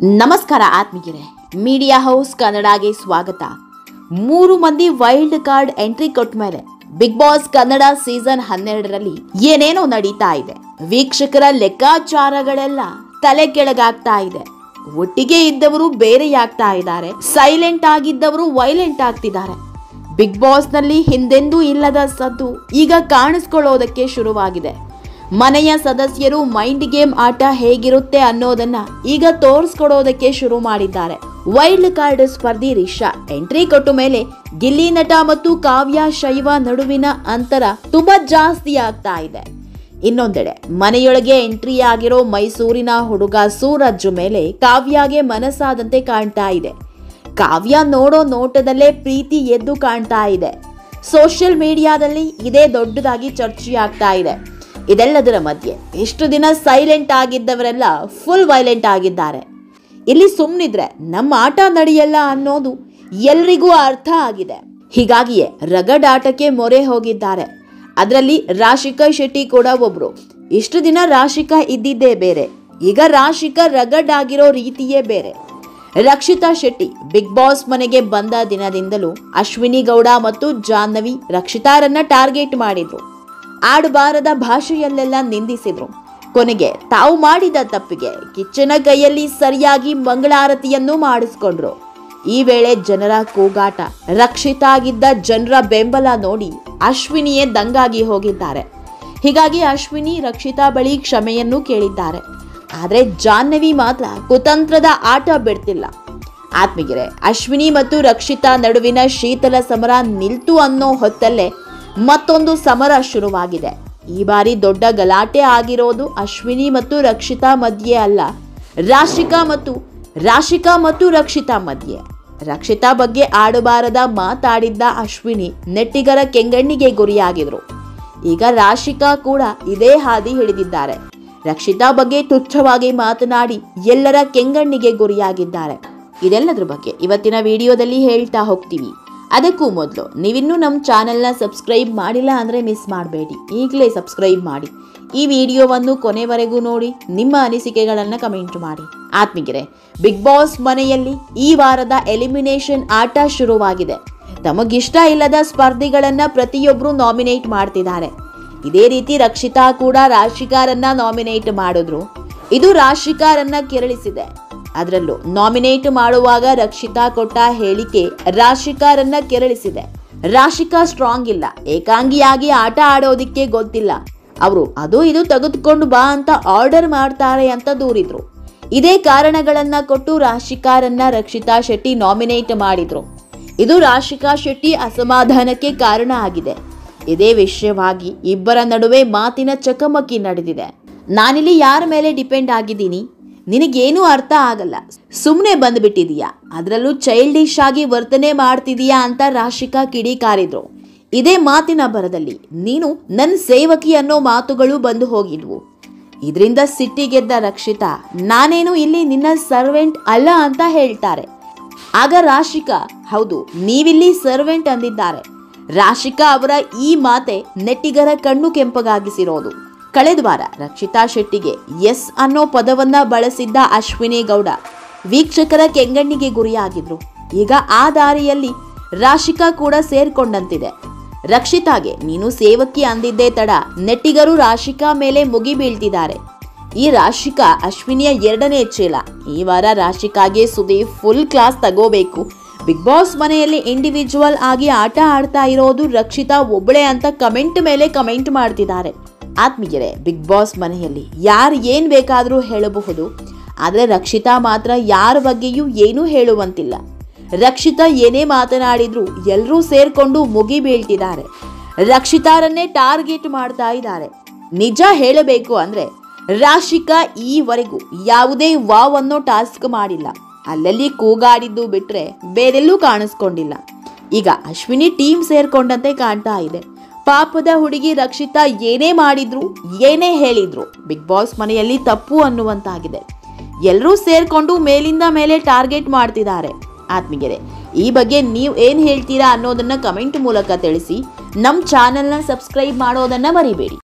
ನಮಸ್ಕಾರ ಆತ್ಮೀಯರೇ, media house ಕನ್ನಡಗೆ ಸ್ವಾಗತ. 3 ಮಂದಿ ವೈಲ್ಡ್ ಕಾರ್ಡ್ ಎಂಟ್ರಿ ಕೊಟ್ಟ ಮೇಲೆ ಬಿಗ್ ಬಾಸ್ ಕನ್ನಡ ಸೀಸನ್ 12ರಲ್ಲಿ ಏನೇನೋ ನಡೀತಾ ಇದೆ. ವೀಕ್ಷಕರ ಲೆಕ್ಕಾಚಾರಗಳೆಲ್ಲ ತಲೆ ಕೆಳಗಾಗ್ತಾ ಇದೆ. ಒಟ್ಟಿಗೆ ಇದ್ದವರು ಬೇರೆಯಾಗ್ತಾ ಇದ್ದಾರೆ, ಸೈಲೆಂಟ್ ಆಗಿದ್ದವರು ವೈಲೆಂಟ್ ಆಗ್ತಿದ್ದಾರೆ. ಬಿಗ್ ಬಾಸ್ ನಲ್ಲಿ ಹಿಂದೆಂದೂ ಇಲ್ಲದ ಸದ್ದು ಈಗ ಕಾಣಿಸ್ಕೊಳ್ಳೋದಕ್ಕೆ ಶುರುವಾಗಿದೆ. ಮನೆಯ ಸದಸ್ಯರು ಮೈಂಡ್ ಗೇಮ್ ಆಟ ಹೇಗಿರುತ್ತೆ ಅನ್ನೋದನ್ನ ಈಗ ತೋರಿಸ್ಕೊಡೋದಕ್ಕೆ ಶುರು ಮಾಡಿದ್ದಾರೆ. ವೈಲ್ಡ್ ಕಾರ್ಡ್ ಸ್ಪರ್ಧಿ ರಿಷಾ ಎಂಟ್ರಿ ಕೊಟ್ಟ ಮೇಲೆ ಗಿಲ್ಲಿ ನಟ ಮತ್ತು ಕಾವ್ಯ ಶೈವ ನಡುವಿನ ಅಂತರ ತುಂಬಾ ಜಾಸ್ತಿ ಆಗ್ತಾ ಇದೆ. ಇನ್ನೊಂದೆಡೆ ಮನೆಯೊಳಗೆ ಎಂಟ್ರಿ ಆಗಿರೋ ಮೈಸೂರಿನ ಹುಡುಗ ಸೂರಜ್ ಮೇಲೆ ಕಾವ್ಯಗೆ ಮನಸ್ಸಾದಂತೆ ಕಾಣ್ತಾ ಇದೆ. ಕಾವ್ಯ ನೋಡೋ ನೋಟದಲ್ಲೇ ಪ್ರೀತಿ ಎದ್ದು ಕಾಣ್ತಾ ಇದೆ. ಸೋಷಿಯಲ್ ಮೀಡಿಯಾದಲ್ಲಿ ಇದೇ ದೊಡ್ಡದಾಗಿ ಚರ್ಚೆಯಾಗ್ತಾ ಇದೆ. ಇದೆಲ್ಲದರ ಮಧ್ಯೆ ಇಷ್ಟು ದಿನ ಸೈಲೆಂಟ್ ಆಗಿದ್ದವರೆಲ್ಲ ಫುಲ್ ವೈಲೆಂಟ್ ಆಗಿದ್ದಾರೆ. ಇಲ್ಲಿ ಸುಮ್ಮನಿದ್ರೆ ನಮ್ಮ ಆಟ ನಡೆಯಲ್ಲ ಅನ್ನೋದು ಎಲ್ರಿಗೂ ಅರ್ಥ ಆಗಿದೆ. ಹೀಗಾಗಿಯೇ ರಗಡ್ ಆಟಕ್ಕೆ ಮೊರೆ ಹೋಗಿದ್ದಾರೆ. ಅದರಲ್ಲಿ ರಾಶಿಕಾ ಶೆಟ್ಟಿ ಕೂಡ ಒಬ್ರು. ಇಷ್ಟು ದಿನ ರಾಶಿಕಾ ಇದ್ದಿದ್ದೇ ಬೇರೆ, ಈಗ ರಾಶಿಕಾ ರಗಡ್ ಆಗಿರೋ ರೀತಿಯೇ ಬೇರೆ. ರಕ್ಷಿತಾ ಶೆಟ್ಟಿ ಬಿಗ್ ಬಾಸ್ ಮನೆಗೆ ಬಂದ ದಿನದಿಂದಲೂ ಅಶ್ವಿನಿ ಗೌಡ ಮತ್ತು ಜಾಹ್ನವಿ ರಕ್ಷಿತಾರನ್ನ ಟಾರ್ಗೆಟ್ ಮಾಡಿದ್ರು. ಆಡಬಾರದ ಭಾಷೆಯಲ್ಲೆಲ್ಲ ನಿಂದಿಸಿದ್ರು. ಕೊನೆಗೆ ತಾವು ಮಾಡಿದ ತಪ್ಪಿಗೆ ಕಿಚ್ಚನ ಕೈಯಲ್ಲಿ ಸರಿಯಾಗಿ ಮಂಗಳಾರತಿಯನ್ನು ಮಾಡಿಸ್ಕೊಂಡ್ರು. ಈ ವೇಳೆ ಜನರ ಕೂಗಾಟ, ರಕ್ಷಿತಾಗಿದ್ದ ಜನರ ಬೆಂಬಲ ನೋಡಿ ಅಶ್ವಿನಿಯೇ ದಂಗಾಗಿ ಹೋಗಿದ್ದಾರೆ. ಹೀಗಾಗಿ ಅಶ್ವಿನಿ ರಕ್ಷಿತಾ ಬಳಿ ಕ್ಷಮೆಯನ್ನು ಕೇಳಿದ್ದಾರೆ. ಆದರೆ ಜಾಹ್ನವಿ ಮಾತ್ರ ಕುತಂತ್ರದ ಆಟ ಬಿಡ್ತಿಲ್ಲ. ಆತ್ಮೀಯರೇ, ಅಶ್ವಿನಿ ಮತ್ತು ರಕ್ಷಿತಾ ನಡುವಿನ ಶೀತಲ ಸಮರ ನಿಲ್ತು ಅನ್ನೋ ಹೊತ್ತಲ್ಲೇ ಮತ್ತೊಂದು ಸಮರ ಶುರುವಾಗಿದೆ. ಈ ಬಾರಿ ದೊಡ್ಡ ಗಲಾಟೆ ಆಗಿರೋದು ಅಶ್ವಿನಿ ಮತ್ತು ರಕ್ಷಿತಾ ಮಧ್ಯೆ ಅಲ್ಲ, ರಾಶಿಕಾ ಮತ್ತು ರಕ್ಷಿತಾ ಮಧ್ಯೆ. ರಕ್ಷಿತಾ ಬಗ್ಗೆ ಆಡಬಾರದ ಮಾತಾಡಿದ್ದ ಅಶ್ವಿನಿ ನೆಟ್ಟಿಗರ ಕೆಂಗಣ್ಣಿಗೆ ಗುರಿಯಾಗಿದ್ರು. ಈಗ ರಾಶಿಕಾ ಕೂಡ ಇದೇ ಹಾದಿ ಹಿಡಿದಿದ್ದಾರೆ. ರಕ್ಷಿತಾ ಬಗ್ಗೆ ತುಚ್ಛವಾಗಿ ಮಾತನಾಡಿ ಎಲ್ಲರ ಕೆಂಗಣ್ಣಿಗೆ ಗುರಿಯಾಗಿದ್ದಾರೆ. ಇದೆಲ್ಲದ್ರ ಬಗ್ಗೆ ಇವತ್ತಿನ ವಿಡಿಯೋದಲ್ಲಿ ಹೇಳ್ತಾ ಹೋಗ್ತೀವಿ. ಅದಕ್ಕೂ ಮೊದಲು ನೀವಿನ್ನೂ ನಮ್ಮ ಚಾನೆಲ್ನ ಸಬ್ಸ್ಕ್ರೈಬ್ ಮಾಡಿಲ್ಲ ಅಂದರೆ ಮಿಸ್ ಮಾಡಬೇಡಿ, ಈಗಲೇ ಸಬ್ಸ್ಕ್ರೈಬ್ ಮಾಡಿ. ಈ ವಿಡಿಯೋವನ್ನು ಕೊನೆವರೆಗೂ ನೋಡಿ, ನಿಮ್ಮ ಅನಿಸಿಕೆಗಳನ್ನು ಕಮೆಂಟ್ ಮಾಡಿ. ಆತ್ಮೀಯರೇ, ಬಿಗ್ ಬಾಸ್ ಮನೆಯಲ್ಲಿ ಈ ವಾರದ ಎಲಿಮಿನೇಷನ್ ಆಟ ಶುರುವಾಗಿದೆ. ತಮಗಿಷ್ಟ ಇಲ್ಲದ ಸ್ಪರ್ಧಿಗಳನ್ನ ಪ್ರತಿಯೊಬ್ಬರು ನಾಮಿನೇಟ್ ಮಾಡ್ತಿದ್ದಾರೆ. ಇದೇ ರೀತಿ ರಕ್ಷಿತಾ ಕೂಡ ರಾಶಿಕಾರನ್ನ ನಾಮಿನೇಟ್ ಮಾಡಿದ್ರು. ಇದು ರಾಶಿಕಾರನ್ನ ಕೆರಳಿಸಿದೆ. ಅದರಲ್ಲೂ ನಾಮಿನೇಟ್ ಮಾಡುವಾಗ ರಕ್ಷಿತಾ ಕೊಟ್ಟ ಹೇಳಿಕೆ ರಾಶಿಕಾರನ್ನ ಕೆರಳಿಸಿದೆ. ರಾಶಿಕಾ ಸ್ಟ್ರಾಂಗ್ ಇಲ್ಲ, ಏಕಾಂಗಿಯಾಗಿ ಆಟ ಆಡೋದಿಕ್ಕೆ ಗೊತ್ತಿಲ್ಲ, ಅವರು ಅದು ಇದು ತೆಗೆದುಕೊಂಡು ಬಾ ಅಂತ ಆರ್ಡರ್ ಮಾಡ್ತಾರೆ ಅಂತ ದೂರಿದ್ರು. ಇದೇ ಕಾರಣಗಳನ್ನ ಕೊಟ್ಟು ರಾಶಿಕಾರನ್ನ ರಕ್ಷಿತಾ ಶೆಟ್ಟಿ ನಾಮಿನೇಟ್ ಮಾಡಿದ್ರು. ಇದು ರಾಶಿಕಾ ಶೆಟ್ಟಿ ಅಸಮಾಧಾನಕ್ಕೆ ಕಾರಣ ಆಗಿದೆ. ಇದೇ ವಿಷಯವಾಗಿ ಇಬ್ಬರ ನಡುವೆ ಮಾತಿನ ಚಕಮಕಿ ನಡೆದಿದೆ. ನಾನಿಲ್ಲಿ ಯಾರ ಮೇಲೆ ಡಿಪೆಂಡ್ ಆಗಿದ್ದೀನಿ, ನಿನಗೇನು ಅರ್ಥ ಆಗಲ್ಲ, ಸುಮ್ಮನೆ ಬಂದ್ಬಿಟ್ಟಿದೀಯಾ, ಅದರಲ್ಲೂ ಚೈಲ್ಡಿಶ್ ಆಗಿ ವರ್ತನೆ ಮಾಡ್ತಿದೀಯಾ ಅಂತ ರಾಶಿಕಾ ಕಿಡಿಕಾರಿದ್ರು. ಇದೇ ಮಾತಿನ ಭರದಲ್ಲಿ ನೀನು ನನ್ನ ಸೇವಕಿ ಅನ್ನೋ ಮಾತುಗಳು ಬಂದು ಹೋಗಿದ್ವು. ಇದರಿಂದ ಸಿಟ್ಟಿಗೆದ್ದ ರಕ್ಷಿತಾ, ನಾನೇನು ಇಲ್ಲಿ ನಿನ್ನ ಸರ್ವೆಂಟ್ ಅಲ್ಲ ಅಂತ ಹೇಳ್ತಾರೆ. ಆಗ ರಾಶಿಕಾ, ಹೌದು ನೀವಿಲ್ಲಿ ಸರ್ವೆಂಟ್ ಅಂದಿದ್ದಾರೆ. ರಾಶಿಕಾ ಅವರ ಈ ಮಾತೆ ನೆಟ್ಟಿಗರ ಕಣ್ಣು ಕೆಂಪಗಾಗಿಸಿರೋದು. ಕಳೆದ ವಾರ ರಕ್ಷಿತಾ ಶೆಟ್ಟಿಗೆ ಎಸ್ ಅನ್ನೋ ಪದವನ್ನ ಬಳಸಿದ್ದ ಅಶ್ವಿನಿ ಗೌಡ ವೀಕ್ಷಕರ ಕೆಂಗಣ್ಣಿಗೆ ಗುರಿಯಾಗಿದ್ರು. ಈಗ ಆ ದಾರಿಯಲ್ಲಿ ರಾಶಿಕಾ ಕೂಡ ಸೇರ್ಕೊಂಡಂತಿದೆ. ರಕ್ಷಿತಾಗೆ ನೀನು ಸೇವಕಿ ಅಂದಿದ್ದೇ ತಡ ನೆಟ್ಟಿಗರು ರಾಶಿಕಾ ಮೇಲೆ ಮುಗಿ ಬೀಳ್ತಿದ್ದಾರೆ. ಈ ರಾಶಿಕಾ ಅಶ್ವಿನಿಯ 2ನೇ ಚೇಲ. ಈ ವಾರ ರಾಶಿಕಾಗೆ ಸುದೀಪ್ ಫುಲ್ ಕ್ಲಾಸ್ ತಗೋಬೇಕು. ಬಿಗ್ ಬಾಸ್ ಮನೆಯಲ್ಲಿ ಇಂಡಿವಿಜುವಲ್ ಆಗಿ ಆಟ ಆಡ್ತಾ ಇರೋದು ರಕ್ಷಿತಾ ಒಬ್ಬಳೇ ಅಂತ ಕಮೆಂಟ್ ಮೇಲೆ ಕಮೆಂಟ್ ಮಾಡ್ತಿದ್ದಾರೆ. ಆತ್ಮೀಯರೇ, ಬಿಗ್ ಬಾಸ್ ಮನೆಯಲ್ಲಿ ಯಾರು ಏನ್ ಬೇಕಾದರೂ ಹೇಳಬಹುದು, ಆದರೆ ರಕ್ಷಿತಾ ಮಾತ್ರ ಯಾರ ಬಗ್ಗೆಯೂ ಏನೂ ಹೇಳುವಂತಿಲ್ಲ. ರಕ್ಷಿತಾ ಏನೇ ಮಾತನಾಡಿದ್ರು ಎಲ್ಲರೂ ಸೇರ್ಕೊಂಡು ಮುಗಿ ಬೀಳ್ತಿದ್ದಾರೆ. ರಕ್ಷಿತಾರನ್ನೇ ಟಾರ್ಗೆಟ್ ಮಾಡ್ತಾ ಇದ್ದಾರೆ. ನಿಜ ಹೇಳಬೇಕು ಅಂದ್ರೆ ರಾಶಿಕಾ ಈವರೆಗೂ ಯಾವುದೇ ವಾವ್ ಅನ್ನೋ ಟಾಸ್ಕ್ ಮಾಡಿಲ್ಲ. ಅಲ್ಲಲ್ಲಿ ಕೂಗಾಡಿದ್ದು ಬಿಟ್ರೆ ಬೇರೆಲ್ಲೂ ಕಾಣಿಸ್ಕೊಂಡಿಲ್ಲ. ಈಗ ಅಶ್ವಿನಿ ಟೀಮ್ ಸೇರ್ಕೊಂಡಂತೆ ಕಾಣ್ತಾ ಇದೆ. ಪಾಪದ ಹುಡುಗಿ ರಕ್ಷಿತಾ ಏನೇ ಮಾಡಿದ್ರು ಏನೇ ಹೇಳಿದ್ರು ಬಿಗ್ ಬಾಸ್ ಮನೆಯಲ್ಲಿ ತಪ್ಪು ಅನ್ನುವಂತಾಗಿದೆ. ಎಲ್ಲರೂ ಸೇರ್ಕೊಂಡು ಮೇಲಿಂದ ಮೇಲೆ ಟಾರ್ಗೆಟ್ ಮಾಡ್ತಿದ್ದಾರೆ. ಆತ್ಮೀಯರೇ, ಈ ಬಗ್ಗೆ ನೀವು ಏನು ಹೇಳ್ತೀರಾ ಅನ್ನೋದನ್ನ ಕಮೆಂಟ್ ಮೂಲಕ ತಿಳಿಸಿ. ನಮ್ಮ ಚಾನೆಲ್ನ ಸಬ್ಸ್ಕ್ರೈಬ್ ಮಾಡೋದನ್ನ ಮರಿಬೇಡಿ.